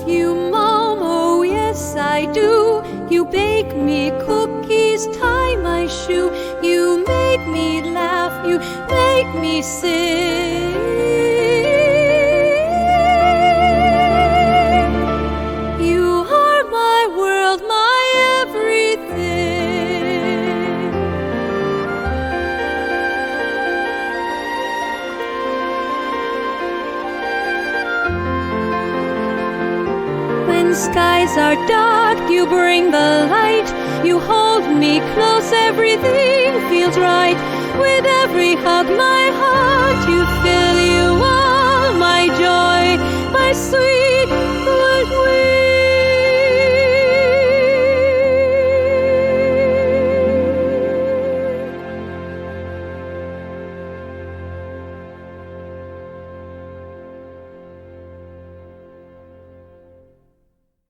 you, Mom, oh yes I do. You bake me cookies, tie my shoe. You make me laugh, you make me sing. You are my world, my everything. When skies are dark, you bring the light. You hold me close, everything feels right. With every hug, my heart you fill. You